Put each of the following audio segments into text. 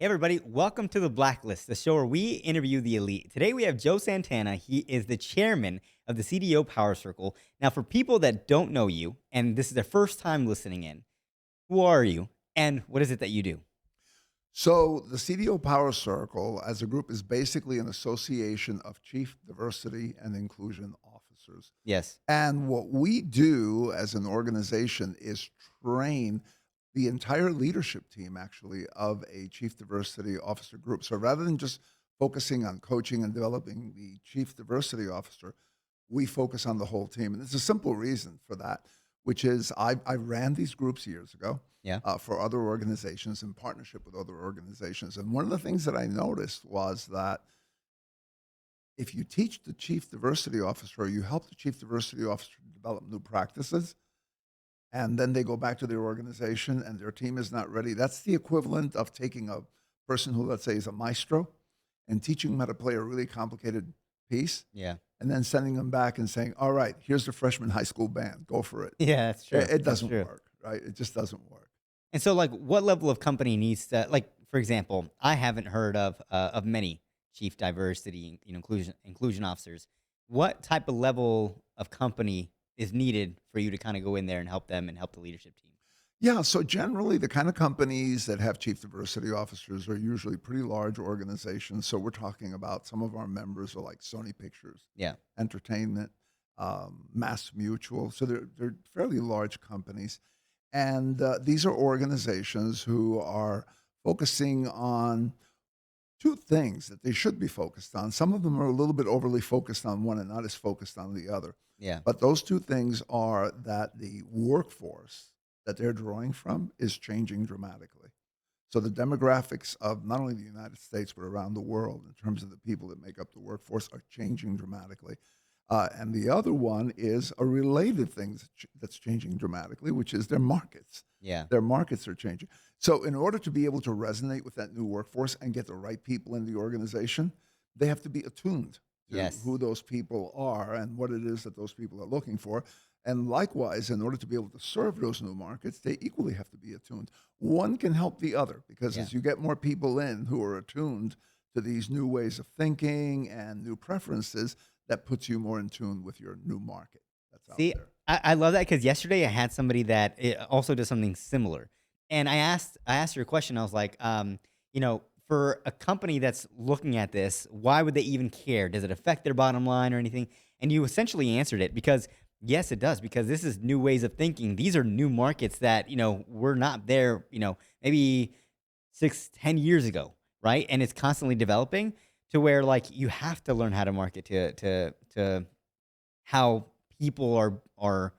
Hey everybody, welcome to the Blacklist, the show where we interview the elite. Today we have Joe Santana. He is the chairman of the CDO Power Circle. Now, for people that don't know you, and this is their first time listening in, who are you and what is it that you do? So the CDO Power Circle as a group is basically an association of chief diversity and inclusion officers. Yes. And what we do as an organization is train the entire leadership team actually of a chief diversity officer group. So rather than just focusing on coaching and developing the chief diversity officer, we focus on the whole team. And there's a simple reason for that, which is I ran these groups years ago Yeah. for other organizations in partnership with other organizations. And one of the things that I noticed was that if you teach the chief diversity officer or you help the chief diversity officer develop new practices, and then they go back to their organization and their team is not ready, that's the equivalent of taking a person who, let's say, is a maestro and teaching them how to play a really complicated piece Yeah. and then sending them back and saying, all right, here's the freshman high school band, go for it. Yeah, that's true. It That's doesn't true. work, right? It just doesn't work. And so, like, what level of company needs to, like, for example, I haven't heard of many chief diversity, inclusion officers. What type of level of company is needed for you to kind of go in there and help them and help the leadership team? Yeah, so generally, the kind of companies that have chief diversity officers are usually pretty large organizations. So we're talking about some of our members are like Sony Pictures, Yeah. Entertainment, Mass Mutual. So they're fairly large companies. And these are organizations who are focusing on two things that they should be focused on. Some of them are a little bit overly focused on one and not as focused on the other. Yeah. But those two things are that the workforce that they're drawing from is changing dramatically. So the demographics of not only the United States but around the world, in terms of the people that make up the workforce, are changing dramatically. And the other one is a related thing that's changing dramatically, which is their markets. Yeah. Their markets are changing. So in order to be able to resonate with that new workforce and get the right people in the organization, they have to be attuned to Yes. who those people are and what it is that those people are looking for. And likewise, in order to be able to serve those new markets, they equally have to be attuned. One can help the other because Yeah. as you get more people in who are attuned to these new ways of thinking and new preferences, that puts you more in tune with your new market that's out See, there. I love that because yesterday I had somebody that also does something similar, and I asked her a question. I was like, for a company that's looking at this, why would they even care? Does it affect their bottom line or anything? And you essentially answered it because yes, it does. Because this is new ways of thinking. These are new markets that were not there. Maybe 6, 10 years ago, right? And it's constantly developing to where like you have to learn how to market to how people are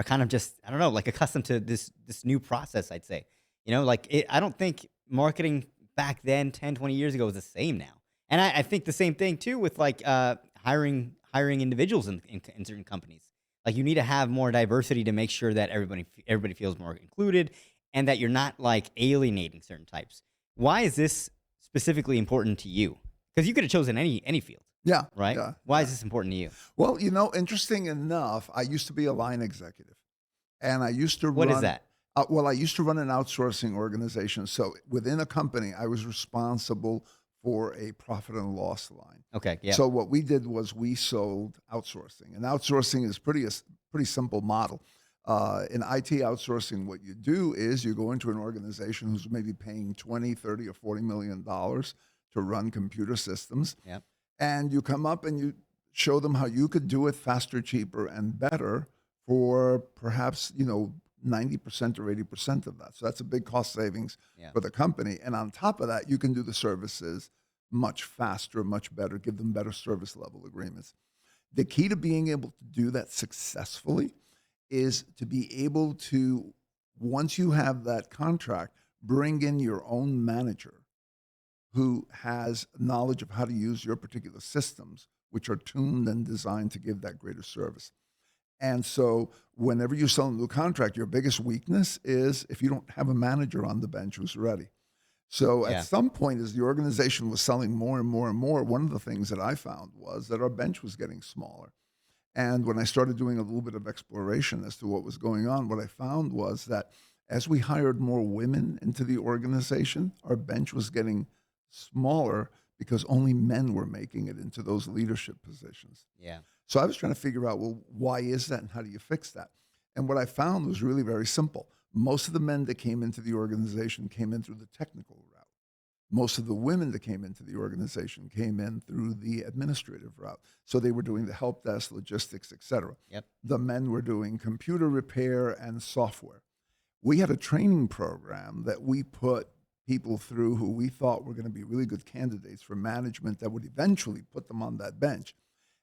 kind of just I don't know, like accustomed to this new process, I'd say. I don't think marketing back then 10, 20 years ago was the same now. And I think the same thing too with like hiring individuals in certain companies. Like you need to have more diversity to make sure that everybody feels more included and that you're not like alienating certain types. Why is this specifically important to you? Because you could have chosen any field, Yeah, right? yeah, Why yeah. is this important to you? Well, interesting enough, I used to be a line executive, and I used to What is run. that? I used to run an outsourcing organization. So within a company, I was responsible for a profit and loss line. Okay, yeah, So what we did was we sold outsourcing, and outsourcing is pretty simple model. In IT outsourcing, what you do is you go into an organization who's maybe paying 20, 30, or $40 million to run computer systems, yeah, and you come up and you show them how you could do it faster, cheaper, and better for perhaps 90% or 80% of that. So that's a big cost savings yeah, for the company. And on top of that, you can do the services much faster, much better, give them better service level agreements. The key to being able to do that successfully is to be able to, once you have that contract, bring in your own manager who has knowledge of how to use your particular systems, which are tuned and designed to give that greater service. And so, whenever you sell a new contract, your biggest weakness is if you don't have a manager on the bench who's ready. So, at yeah, some point, as the organization was selling more and more and more, one of the things that I found was that our bench was getting smaller. And when I started doing a little bit of exploration as to what was going on, what I found was that as we hired more women into the organization, our bench was getting smaller because only men were making it into those leadership positions. Yeah. So I was trying to figure out, well, why is that and how do you fix that? And what I found was really very simple. Most of the men that came into the organization came in through the technical route. Most of the women that came into the organization came in through the administrative route. So they were doing the help desk, logistics, et cetera. Yep. The men were doing computer repair and software. We had a training program that we put people through who we thought were going to be really good candidates for management that would eventually put them on that bench.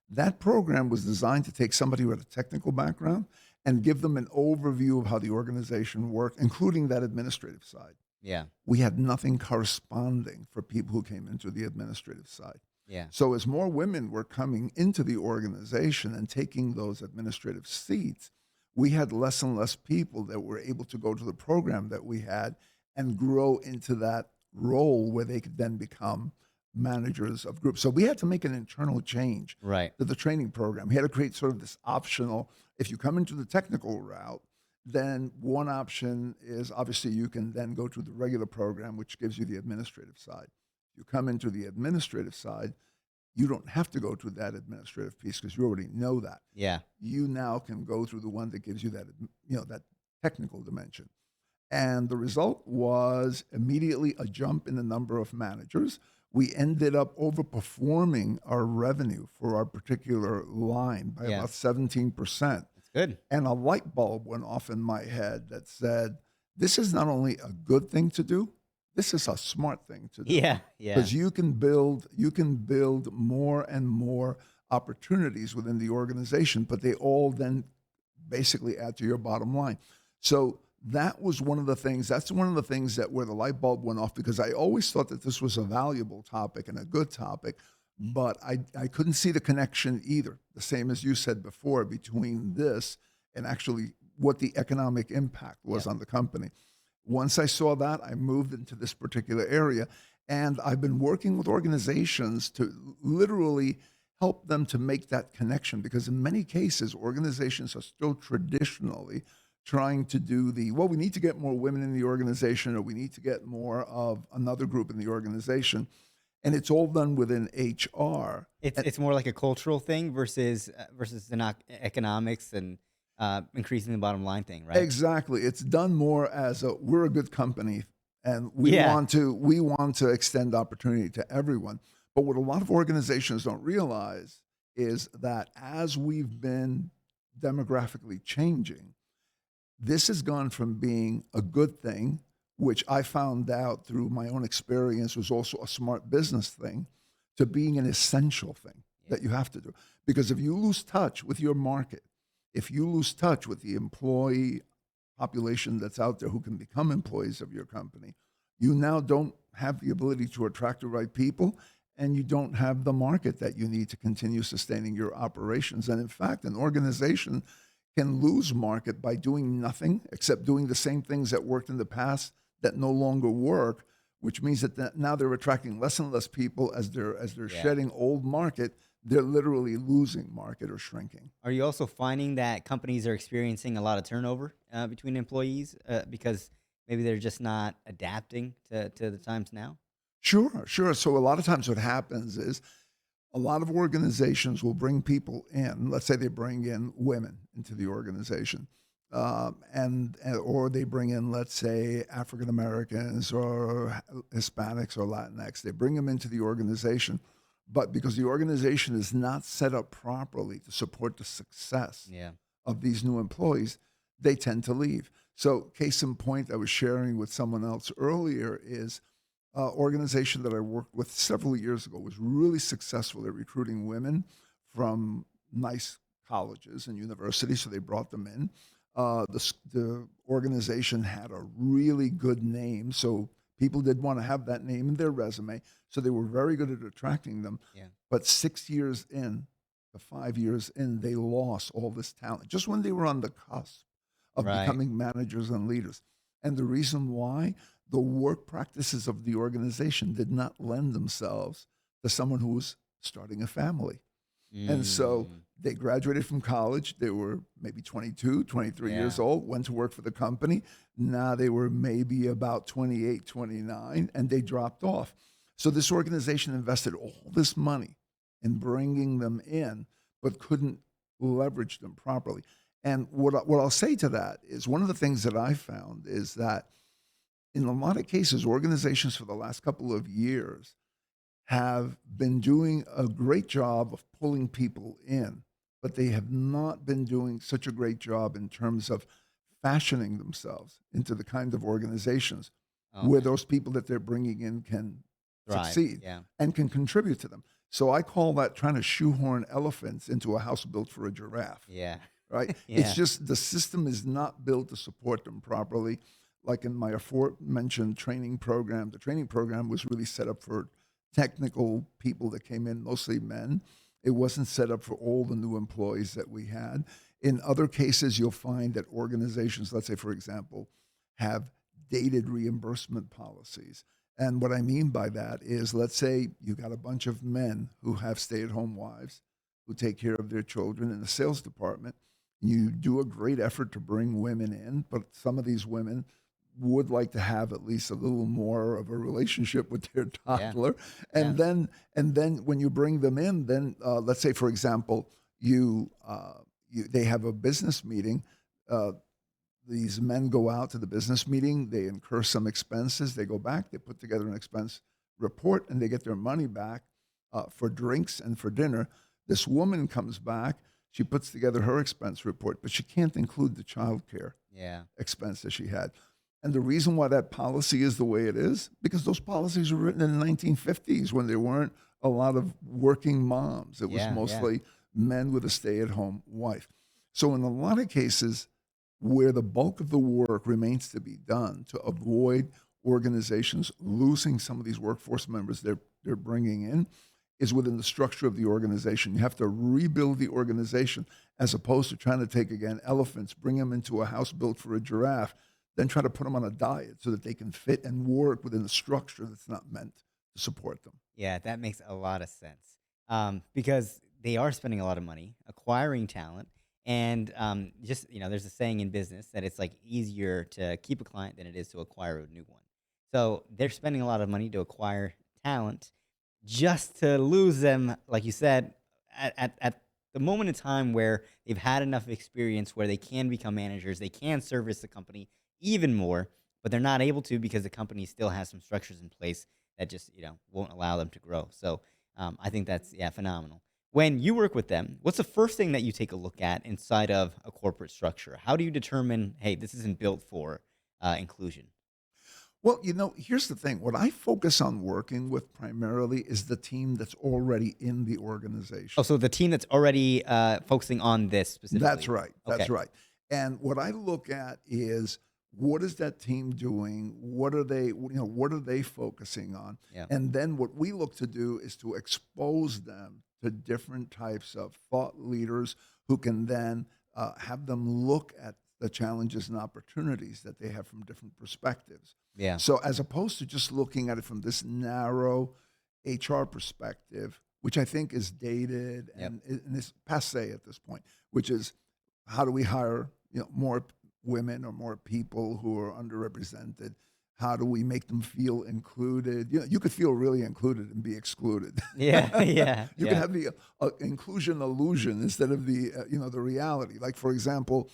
That program was designed to take somebody who had a technical background and give them an overview of how the organization worked, including that administrative side. Yeah. We had nothing corresponding for people who came into the administrative side. Yeah. So as more women were coming into the organization and taking those administrative seats, we had less and less people that were able to go to the program that we had and grow into that role where they could then become managers of groups. So we had to make an internal change Right. to the training program. We had to create sort of this optional, if you come into the technical route, then one option is obviously you can then go to the regular program, which gives you the administrative side. You come into the administrative side, you don't have to go to that administrative piece because you already know that. Yeah. You now can go through the one that gives you that, that technical dimension. And the result was immediately a jump in the number of managers. We ended up overperforming our revenue for our particular line by Yeah. about 17%. That's good. And a light bulb went off in my head that said, this is not only a good thing to do, this is a smart thing to do. Yeah. Yeah. Because you can build more and more opportunities within the organization, but they all then basically add to your bottom line. So that was one of the things, that's one of the things that where the light bulb went off, because I always thought that this was a valuable topic and a good topic, but I couldn't see the connection either, the same as you said before, between this and actually what the economic impact was on the company. Once I saw that, I moved into this particular area, and I've been working with organizations to literally help them to make that connection, because in many cases, organizations are still traditionally trying to do well, we need to get more women in the organization, or we need to get more of another group in the organization. And it's all done within HR. It's more like a cultural thing versus the economics and increasing the bottom line thing, right? Exactly. It's done more as we're a good company and we Yeah. want to extend opportunity to everyone. But what a lot of organizations don't realize is that as we've been demographically changing, this has gone from being a good thing, which I found out through my own experience was also a smart business thing, to being an essential thing that you have to do. Because if you lose touch with your market, if you lose touch with the employee population that's out there who can become employees of your company, you now don't have the ability to attract the right people, and you don't have the market that you need to continue sustaining your operations. And in fact, an organization can lose market by doing nothing except doing the same things that worked in the past that no longer work, which means that now they're attracting less and less people as they're shedding old market. They're literally losing market or shrinking. Are you also finding that companies are experiencing a lot of turnover between employees because maybe they're just not adapting to the times now? Sure, sure. So a lot of times what happens is a lot of organizations will bring people in. Let's say they bring in women into the organization, or they bring in, let's say, African Americans or Hispanics or Latinx. They bring them into the organization, but because the organization is not set up properly to support the success Yeah. of these new employees, they tend to leave. So, case in point, I was sharing with someone else earlier is organization that I worked with several years ago was really successful at recruiting women from nice colleges and universities, so they brought them in. The organization had a really good name, so people did want to have that name in their resume, so they were very good at attracting them. Yeah. But 6 years in, the 5 years in, they lost all this talent just when they were on the cusp of Right. becoming managers and leaders. And the reason why, the work practices of the organization did not lend themselves to someone who was starting a family. And so Mm. they graduated from college. They were maybe 22, 23 years Yeah. old, went to work for the company. Now they were maybe about 28, 29, and they dropped off. So this organization invested all this money in bringing them in, but couldn't leverage them properly. And what I'll say to that is one of the things that I found is that in a lot of cases, organizations for the last couple of years have been doing a great job of pulling people in, but they have not been doing such a great job in terms of fashioning themselves into the kind of organizations where Okay. those people that they're bringing in can Thrive. succeed Yeah. and can contribute to them. So I call that trying to shoehorn elephants into a house built for a giraffe, Yeah. right? It's Yeah. just the system is not built to support them properly. Like in my aforementioned training program, the training program was really set up for technical people that came in, mostly men. It wasn't set up for all the new employees that we had. In other cases, you'll find that organizations, let's say, for example, have dated reimbursement policies. And what I mean by that is, let's say you got a bunch of men who have stay at home wives who take care of their children in the sales department. You do a great effort to bring women in, but some of these women would like to have at least a little more of a relationship with their Yeah. toddler. Yeah. And then when you bring them in, then let's say, for example, they have a business meeting. Uh, these men go out to the business meeting, they incur some expenses, they go back, they put together an expense report, and they get their money back for drinks and for dinner. This woman comes back, she puts together her expense report, but she can't include the child care Yeah. expense that she had. And the reason why that policy is the way it is, because those policies were written in the 1950s when there weren't a lot of working moms. It was Yeah. Yeah. mostly men with a stay at home wife. So, in a lot of cases, where the bulk of the work remains to be done to avoid organizations losing some of these workforce members they're bringing in is within the structure of the organization. You have to rebuild the organization as opposed to trying to take, again, elephants, bring them into a house built for a giraffe, then try to put them on a diet so that they can fit and work within a structure that's not meant to support them. Yeah, that makes a lot of sense. Because they are spending a lot of money acquiring talent, and just there's a saying in business that it's like easier to keep a client than it is to acquire a new one. So they're spending a lot of money to acquire talent, just to lose them, like you said, at the moment in time where they've had enough experience where they can become managers, they can service the company even more, but they're not able to because the company still has some structures in place that just won't allow them to grow. So I think that's phenomenal. When you work with them, what's the first thing that you take a look at inside of a corporate structure? How do you determine, hey, this isn't built for inclusion? Well, here's the thing. What I focus on working with primarily is the team that's already in the Oh, organization. so the team that's already focusing on this That's specifically. right. That's Okay. right. And what I look at is what is that team doing? What are they focusing on? Yeah. And then what we look to do is to expose them to different types of thought leaders who can then have them look at the challenges and opportunities that they have from different perspectives. Yeah. So as opposed to just looking at it from this narrow HR perspective, which I think is dated Yep. and is passe at this point, which is how do we hire more women or more people who are underrepresented? How do we make them feel included? You could feel really included and be excluded. Yeah. Yeah. You can Yeah. have the inclusion illusion instead of the reality. Like for example,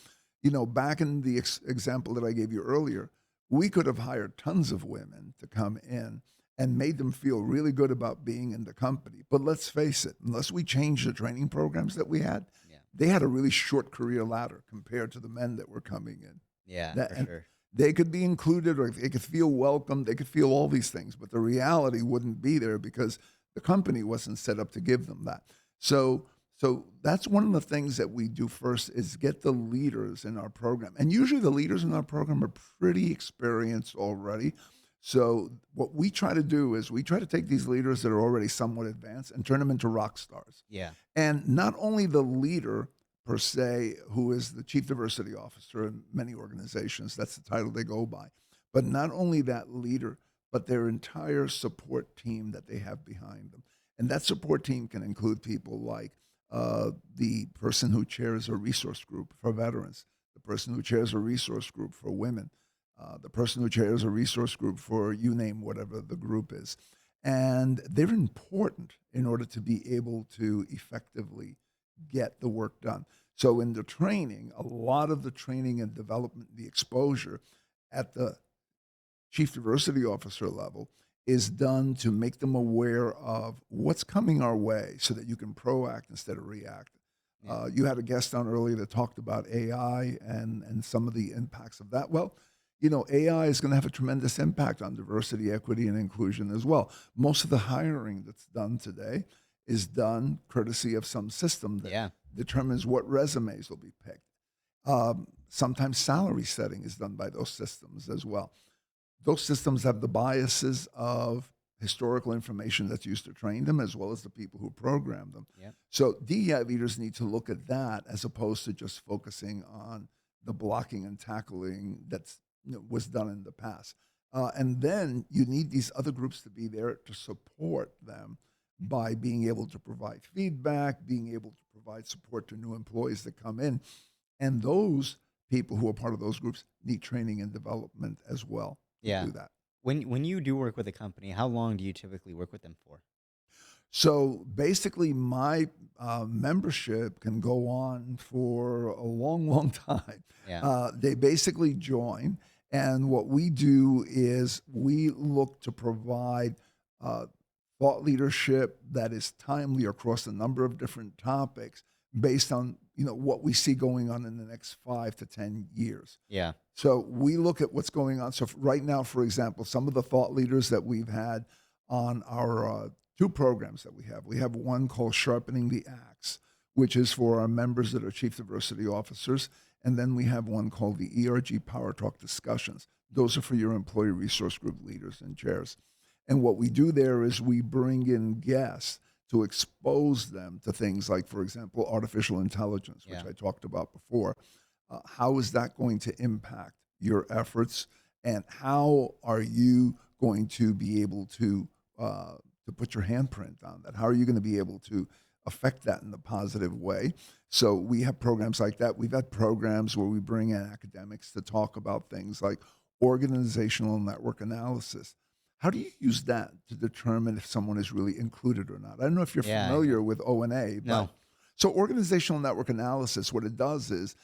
back in the example that I gave you earlier, we could have hired tons of women to come in and made them feel really good about being in the company. But let's face it, unless we change the training programs that we had, Yeah. they had a really short career ladder compared to the men that were coming in. Yeah. That For and sure. they could be included or they could feel welcome, they could feel all these things, but the reality wouldn't be there because the company wasn't set up to give them that. So so that's one of the things that we do first is get the leaders in our program. And usually the leaders in our program are pretty experienced already. So what we try to do is we try to take these leaders that are already somewhat advanced and turn them into rock stars. Yeah. And not only the leader per se, who is the chief diversity officer in many organizations, that's the title they go by, but not only that leader, but their entire support team that they have behind them. And that support team can include people like the person who chairs a resource group for veterans, the person who chairs a resource group for women, the person who chairs a resource group for you name whatever the group is. and they're important in order to be able to effectively get the work done. So in the training, a lot of the training and development, the exposure at the chief diversity officer level is done to make them aware of what's coming our way so that you can proact instead of react. Yeah. You had a guest on earlier that talked about AI and some of the impacts of that. Well, AI is going to have a tremendous impact on diversity, equity, and inclusion as well. Most of the hiring that's done today is done courtesy of some system that Yeah. determines what resumes will be picked. Sometimes salary setting is done by those systems as well. Those systems have the biases of historical information that's used to train them, as well as the people who program them. Yeah. So DEI leaders need to look at that as opposed to just focusing on the blocking and tackling that's was done in the past. And then you need these other groups to be there to support them by being able to provide feedback, being able to provide support to new employees that come in. And those people who are part of those groups need training and development as well to Yeah. do that. When you do work with a company, how long do you typically work with them for? So basically, my membership can go on for a long, long time. Yeah. They basically join, and what we do is we look to provide uh, thought leadership that is timely across a number of different topics based on what we see going on in the next 5 to 10 years. Yeah. So we look at what's going on. So right now, for example, some of the thought leaders that we've had on our two programs that we have one called Sharpening the Axe, which is for our members that are chief diversity officers. And then we have one called the ERG Power Talk Discussions. Those are for your employee resource group leaders and chairs. And what we do there is we bring in guests to expose them to things like, for example, artificial intelligence, which Yeah. I talked about before. How is that going to impact your efforts, and how are you going to be able to put your handprint on that? How are you going to be able to affect that in a positive way? So we have programs like that. We've had programs where we bring in academics to talk about things like organizational network analysis. How do you use that to determine if someone is really included or not? I don't know if you're Yeah. I know. familiar with O&A, but No. so organizational network analysis, what it does is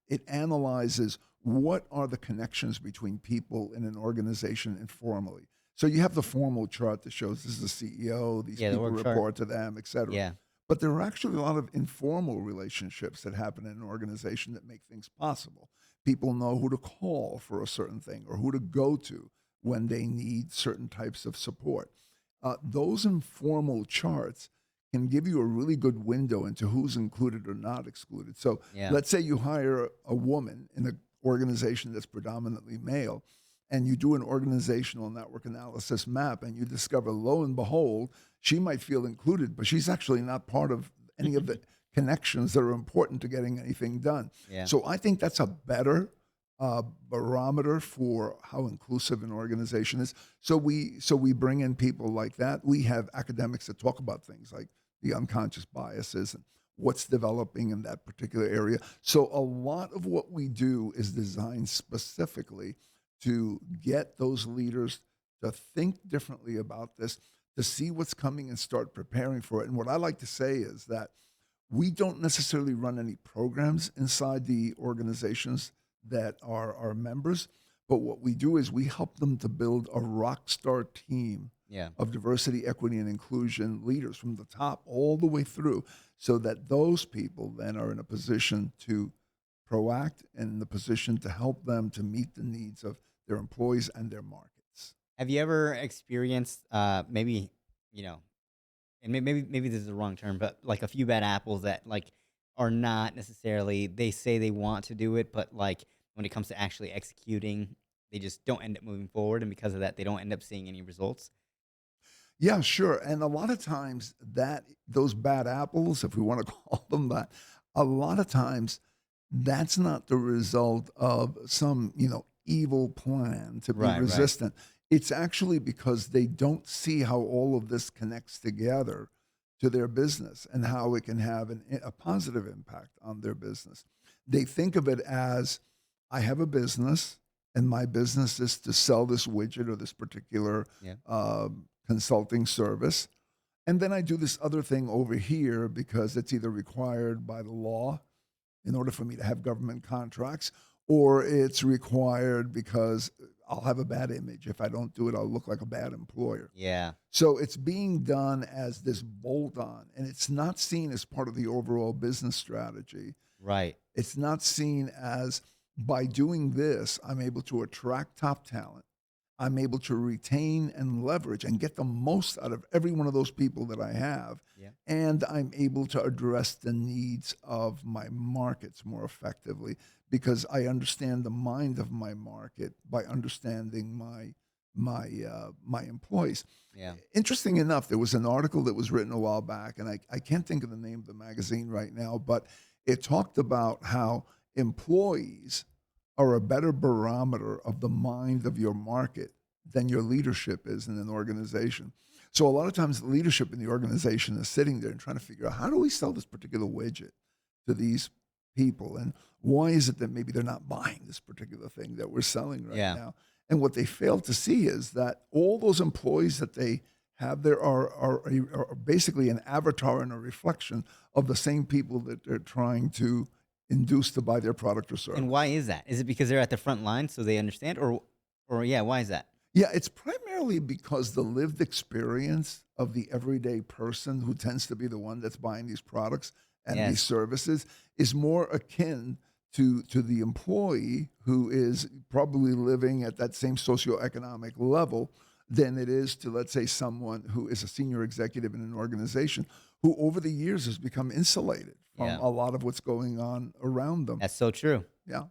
it analyzes what are the connections between people in an organization informally. So you have the formal chart that shows this is the CEO, these Yeah. The people org chart. report to them, et cetera. Yeah. But there are actually a lot of informal relationships that happen in an organization that make things possible. People know who to call for a certain thing or who to go to when they need certain types of support. Those informal charts can give you a really good window into who's included or not excluded. So Yeah. let's say you hire a woman in an organization that's predominantly male, and you do an organizational network analysis map, and you discover, lo and behold, she might feel included, but she's actually not part of any of the connections that are important to getting anything done. Yeah. So I think that's a better barometer for how inclusive an organization is. So we bring in people like that. We have academics that talk about things like the unconscious biases and what's developing in that particular area. So a lot of what we do is designed specifically to get those leaders to think differently about this, to see what's coming and start preparing for it. And what I like to say is that we don't necessarily run any programs inside the organizations that are our members, but what we do is we help them to build a rock star team Yeah. of diversity, equity, and inclusion leaders from the top all the way through, so that those people then are in a position to proact and in the position to help them to meet the needs of their employees and their markets. Have you ever experienced maybe you know and maybe this is the wrong term, but like a few bad apples that like are not necessarily they say they want to do it, but like when it comes to actually executing, they just don't end up moving forward, and because of that, they don't end up seeing any results. Yeah, sure. And a lot of times that those bad apples, if we want to call them that, a lot of times that's not the result of some, evil plan to be Right, right. resistant. It's actually because they don't see how all of this connects together to their business and how it can have a positive impact on their business. They think of it as I have a business and my business is to sell this widget or this particular Yeah. uh, consulting service. And then I do this other thing over here because it's either required by the law in order for me to have government contracts, or it's required because I'll have a bad image. If I don't do it, I'll look like a bad employer. Yeah. So it's being done as this bolt on, and it's not seen as part of the overall business strategy. Right. It's not seen as by doing this, I'm able to attract top talent. I'm able to retain and leverage and get the most out of every one of those people that I have. Yeah. And I'm able to address the needs of my markets more effectively because I understand the mind of my market by understanding my employees. Yeah. Interesting enough, there was an article that was written a while back, and I can't think of the name of the magazine right now, but it talked about how employees are a better barometer of the mind of your market than your leadership is in an organization. So a lot of times the leadership in the organization is sitting there and trying to figure out how do we sell this particular widget to these people and why is it that maybe they're not buying this particular thing that we're selling right Yeah. now? And what they fail to see is that all those employees that they have there are basically an avatar and a reflection of the same people that they're trying to induce to buy their product or And why service. is that? Is it because they're at the front line so they understand, or yeah, why is that? Yeah, it's primarily because the lived experience of the everyday person who tends to be the one that's buying these products and these Yes. services is more akin to the employee who is probably living at that same socioeconomic level than it is to, let's say, someone who is a senior executive in an organization who over the years has become insulated from Yeah. a lot of what's going on around them. That's so true. Yeah.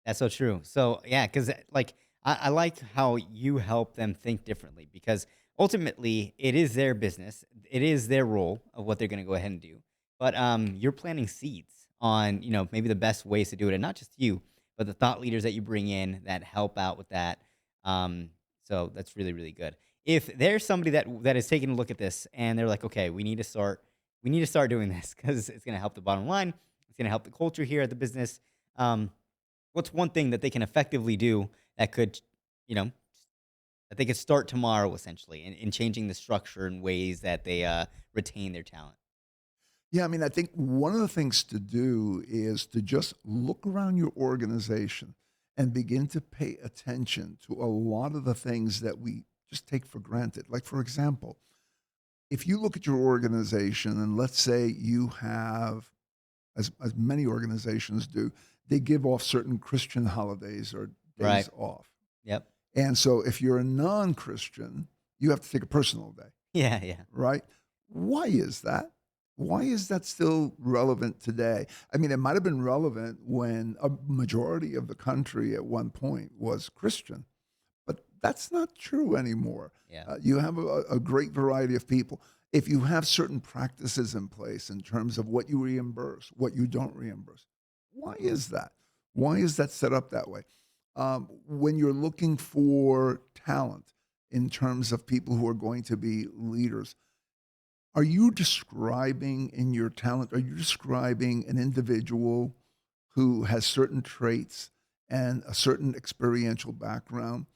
That's so true. So yeah, because like I like how you help them think differently because ultimately it is their business, it is their role of what they're going to go ahead and do. But you're planting seeds on maybe the best ways to do it, and not just you, but the thought leaders that you bring in that help out with that. Um, so that's really really good. If there's somebody that is taking a look at this and they're like, okay, we need to start doing this because it's going to help the bottom line, it's going to help the culture here at the business. Um, What's one thing that they can effectively do that could, you know, that they could start tomorrow essentially in changing the structure in ways that they retain their talent? Yeah, I mean, I think one of the things to do is to just look around your organization and begin to pay attention to a lot of the things that we just take for granted. Like, for example, if you look at your organization and let's say you have, as many organizations do, they give off certain Christian holidays or Right. days off. Yep. And so if you're a non Christian, you have to take a personal day, Yeah. Yeah. right? Why is that? Why is that still relevant today? I mean, it might have been relevant when a majority of the country at one point was Christian, but that's not true anymore. Yeah. You have a great variety of people. If you have certain practices in place in terms of what you reimburse, what you don't reimburse, why is that? Why is that set up that way? When you're looking for talent in terms of people who are going to be leaders, are you describing in your talent, are you describing an individual who has certain traits and a certain experiential background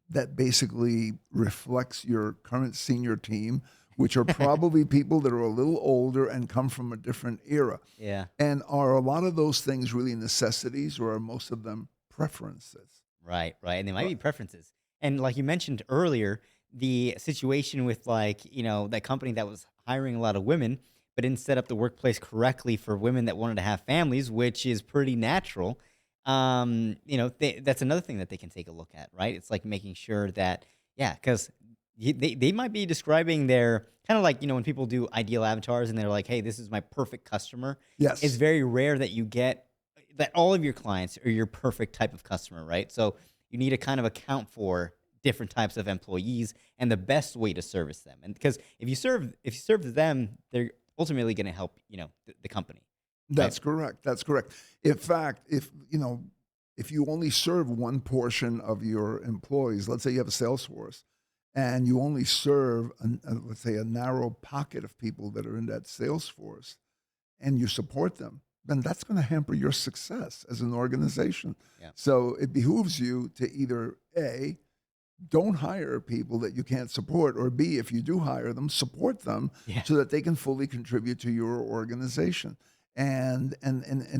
that basically reflects your current senior team, which are probably people that are a little older and come from a different era? Yeah. And are a lot of those things really necessities or are most of them preferences? Right, right, and they might Uh, be preferences. And like you mentioned earlier, the situation with like, that company that was hiring a lot of women, but didn't set up the workplace correctly for women that wanted to have families, which is pretty natural. That's another thing that they can take a look at, right? It's like making sure that, yeah, because they might be describing their kind of like, when people do ideal avatars and they're like, hey, this is my perfect customer. It's yes, very rare that you get that all of your clients are your perfect type of customer, right? So you need to kind of account for different types of employees and the best way to service them. And because if you serve them, they're ultimately going to help, the company, right? that's correct. That's correct. In fact, if you only serve one portion of your employees, let's say you have a sales force, and you only serve, let's say, a narrow pocket of people that are in that sales force, and you support them, then that's going to hamper your success as an organization. Yeah. So it behooves you to either A, don't hire people that you can't support, or B, if you do hire them, support them Yeah. so that they can fully contribute to your organization. And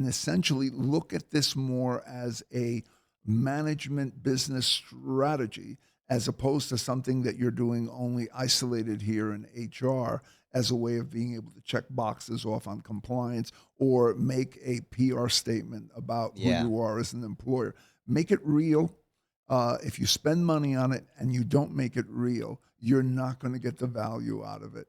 essentially look at this more as a management business strategy as opposed to something that you're doing only isolated here in HR as a way of being able to check boxes off on compliance or make a PR statement about who Yeah. you are as an employer. Make it real. If you spend money on it and you don't make it real, you're not going to get the value out of it.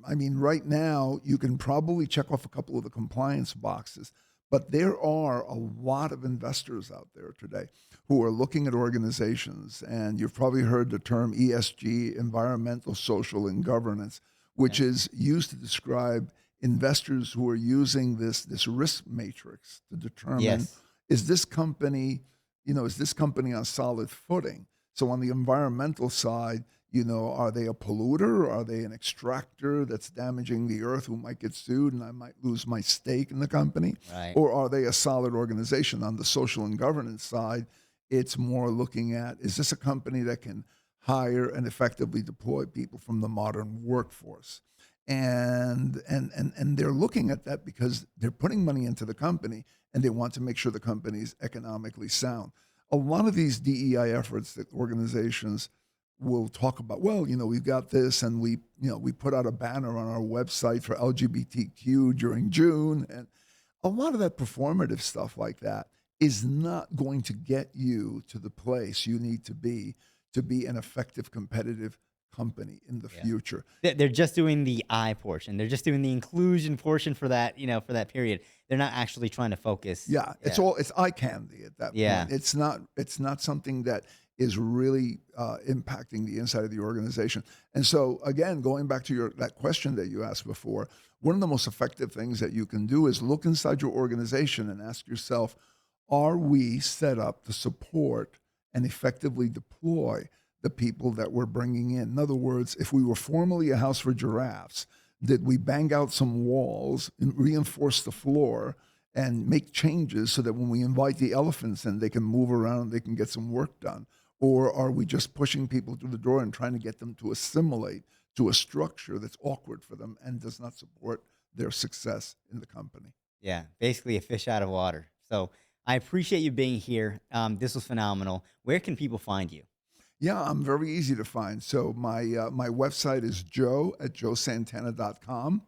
I mean, right now, you can probably check off a couple of the compliance boxes, but there are a lot of investors out there today who are looking at organizations, and you've probably heard the term ESG, environmental, social, and governance, which Yeah. is used to describe investors who are using this risk matrix to determine, Yes. is this company, is this company on solid footing? So on the environmental side, are they a polluter? Are they an extractor that's damaging the earth who might get sued and I might lose my stake in the company? Right. Or are they a solid organization? On the social and governance side, it's more looking at, is this a company that can hire and effectively deploy people from the modern workforce? And they're looking at that because they're putting money into the company and they want to make sure the company is economically sound. A lot of these DEI efforts that organizations will talk about, well, we've got this, and we put out a banner on our website for LGBTQ during June, and a lot of that performative stuff like that is not going to get you to the place you need to be an effective competitive company in the Yeah. future. They're just doing the I portion. They're just doing the inclusion portion for that, for that period. They're not actually trying to focus. Yeah, Yeah. it's eye candy at that Yeah. point. It's not something that is really impacting the inside of the organization. And so again, going back to that question that you asked before, one of the most effective things that you can do is look inside your organization and ask yourself, are we set up to support and effectively deploy the people that we're bringing in? In other words, if we were formerly a house for giraffes, did we bang out some walls and reinforce the floor and make changes so that when we invite the elephants in, they can move around, they can get some work done? Or are we just pushing people through the door and trying to get them to assimilate to a structure that's awkward for them and does not support their success in the company? Yeah. Basically a fish out of water. So I appreciate you being here. This was phenomenal. Where can people find you? Yeah, I'm very easy to find. So my website is joe@joesantana.com.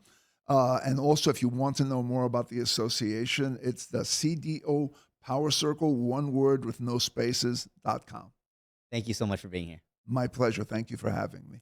And also, if you want to know more about the association, it's the CDO Power Circle, one word with no spaces.com. Thank you so much for being here. My pleasure. Thank you for having me.